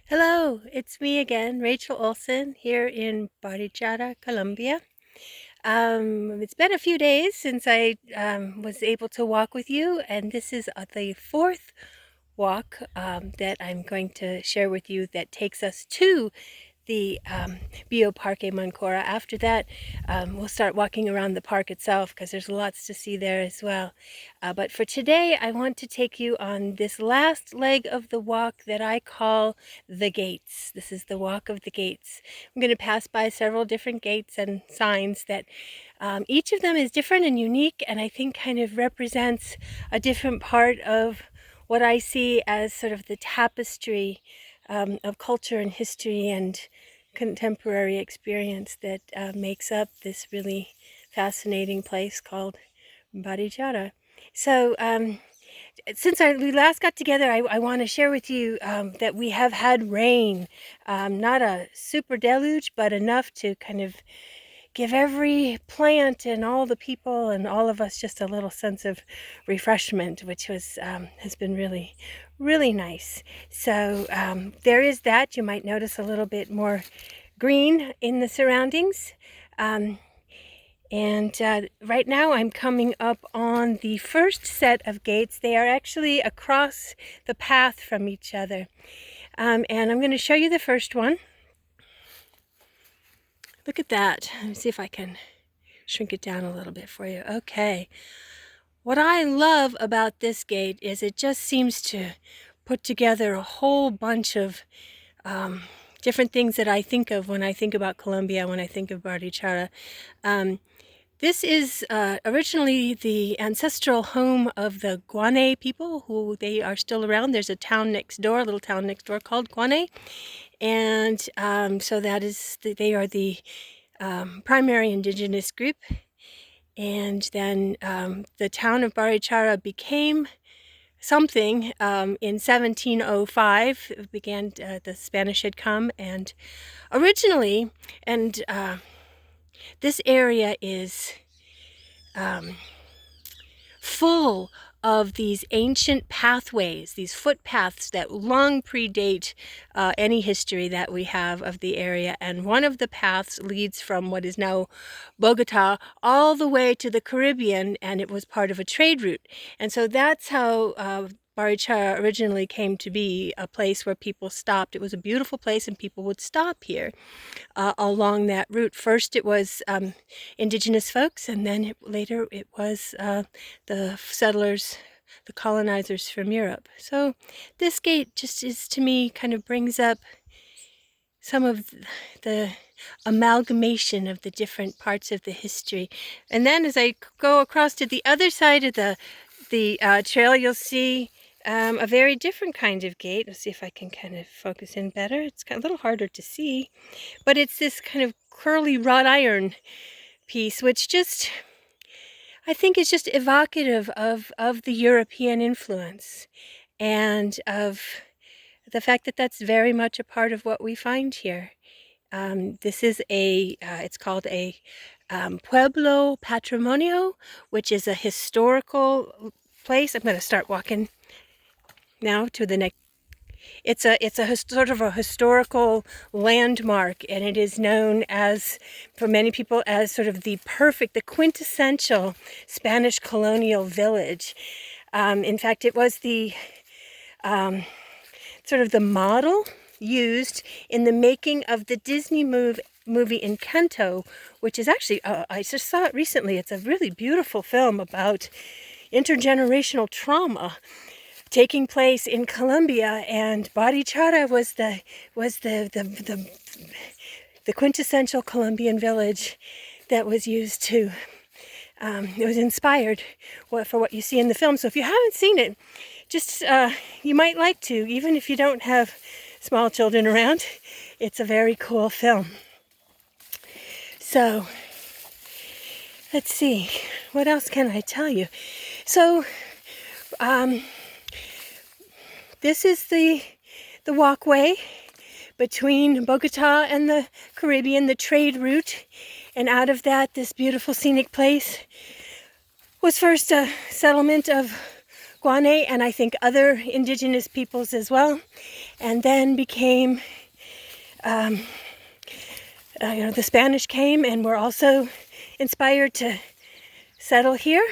Hello, it's me again, Rachel Olson, here in Barichara, Colombia. It's been a few days since I was able to walk with you, and this is the fourth walk that I'm going to share with you that takes us to the Bioparque Mancora. After that, we'll start walking around the park itself because there's lots to see there as well. But for today, I want to take you on this last leg of the walk that I call the gates. This is the walk of the gates. I'm going to pass by several different gates and signs that each of them is different and unique, and I think kind of represents a different part of what I see as sort of the tapestry of culture and history and contemporary experience that makes up this really fascinating place called Barichara. So since we last got together, I want to share with you that we have had rain, not a super deluge, but enough to kind of give every plant and all the people and all of us just a little sense of refreshment, which was has been really nice. So there is that. You might notice a little bit more green in the surroundings. And right now I'm coming up on the first set of gates. They are actually across the path from each other. And I'm going to show you the first one. Look at that. Let me see if I can shrink it down a little bit for you. Okay. What I love about this gate is it just seems to put together a whole bunch of different things that I think of when I think about Colombia, when I think of Barichara. This is originally the ancestral home of the Guane people, who they are still around. There's a town next door, a little town next door called Guane. And so that is, they are the primary indigenous group. And then the town of Barichara became something in 1705. It began, the Spanish had come, and originally, and this area is full of these ancient pathways, these footpaths that long predate any history that we have of the area. And one of the paths leads from what is now Bogota all the way to the Caribbean, and it was part of a trade route. And so that's how Barichara originally came to be, a place where people stopped. It was a beautiful place, and people would stop here along that route. First it was indigenous folks, and then later it was the settlers, the colonizers from Europe. So this gate just is, to me, kind of brings up some of the amalgamation of the different parts of the history. And then as I go across to the other side of the trail, you'll see a very different kind of gate. Let's see if I can kind of focus in better. It's a little harder to see, but it's this kind of curly wrought iron piece, which just, I think, is just evocative of the European influence and of the fact that that's very much a part of what we find here. This is it's called a Pueblo Patrimonio, which is a historical place. I'm going to start walking now to the next. It's a sort of a historical landmark, and it is known as, for many people, as sort of the quintessential Spanish colonial village. In fact, it was the sort of the model used in the making of the Disney movie Encanto, which is actually, I just saw it recently. It's a really beautiful film about intergenerational trauma taking place in Colombia, and Barichara was the quintessential Colombian village that was used to, it was inspired for what you see in the film. So if you haven't seen it, just, you might like to, even if you don't have small children around. It's a very cool film. So, let's see, what else can I tell you? So, this is the walkway between Bogota and the Caribbean, the trade route. And out of that, this beautiful scenic place was first a settlement of Kwane and I think other indigenous peoples as well, and then became, the Spanish came and were also inspired to settle here.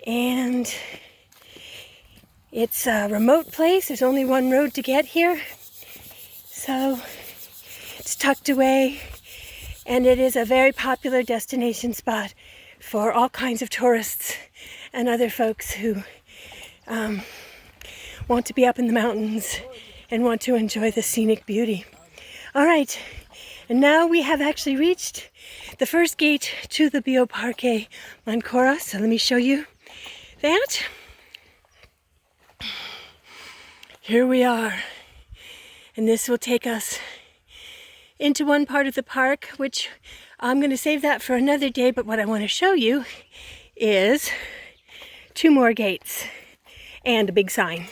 And it's a remote place. There's only one road to get here. So it's tucked away, and it is a very popular destination spot for all kinds of tourists and other folks who want to be up in the mountains and want to enjoy the scenic beauty. All right, and now we have actually reached the first gate to the Bioparque Mancora. So let me show you that. Here we are, and this will take us into one part of the park, which I'm going to save that for another day, but what I want to show you is 2 more gates and a big sign.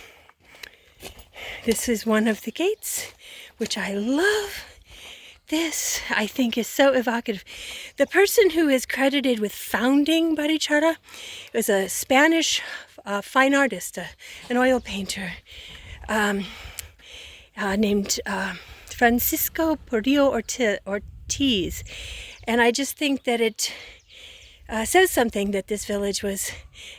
This is one of the gates, which I love. This, I think, is so evocative. The person who is credited with founding Barichara was a Spanish fine artist, an oil painter, named Francisco Portillo Ortiz. And I just think that it says something that this village was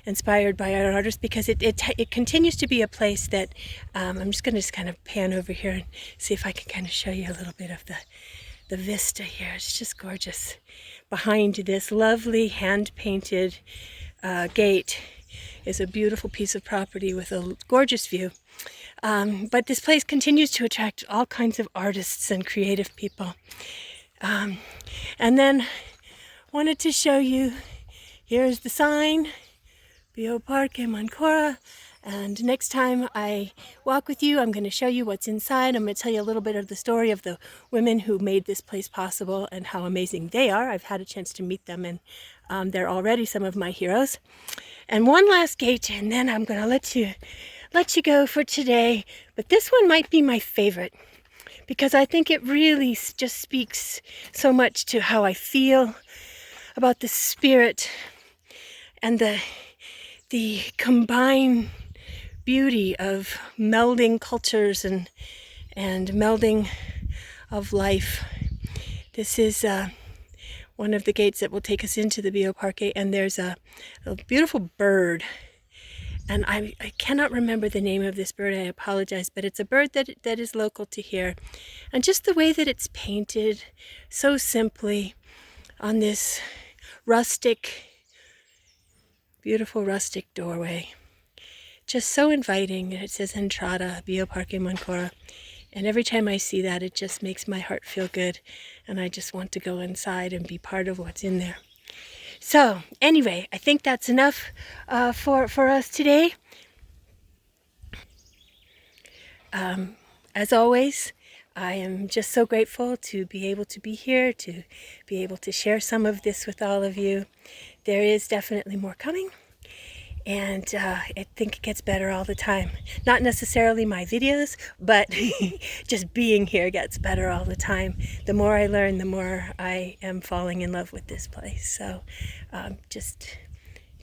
inspired by our artists, because it continues to be a place that I'm just going to kind of pan over here and see if I can kind of show you a little bit of the vista here. It's just gorgeous. Behind this lovely hand-painted gate is a beautiful piece of property with a gorgeous view. But this place continues to attract all kinds of artists and creative people. And then wanted to show you, here's the sign, Bioparque Mancora. And next time I walk with you, I'm going to show you what's inside. I'm going to tell you a little bit of the story of the women who made this place possible and how amazing they are. I've had a chance to meet them, and they're already some of my heroes. And one last gate, and then I'm going to let you go for today. But this one might be my favorite, because I think it really just speaks so much to how I feel about the spirit and the combined beauty of melding cultures and melding of life. This is one of the gates that will take us into the Bioparque, and there's a beautiful bird. And I cannot remember the name of this bird, I apologize, but it's a bird that is local to here. And just the way that it's painted so simply on this beautiful rustic doorway. Just so inviting. It says Entrada, Bioparque Mancora. And every time I see that, it just makes my heart feel good. And I just want to go inside and be part of what's in there. So anyway, I think that's enough for us today. As always, I am just so grateful to be able to be here, to be able to share some of this with all of you. There is definitely more coming, and I think it gets better all the time. Not necessarily my videos, but just being here gets better all the time. The more I learn, the more I am falling in love with this place. So just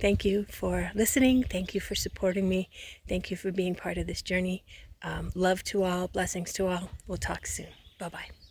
thank you for listening. Thank you for supporting me. Thank you for being part of this journey. Love to all. Blessings to all. We'll talk soon. Bye-bye.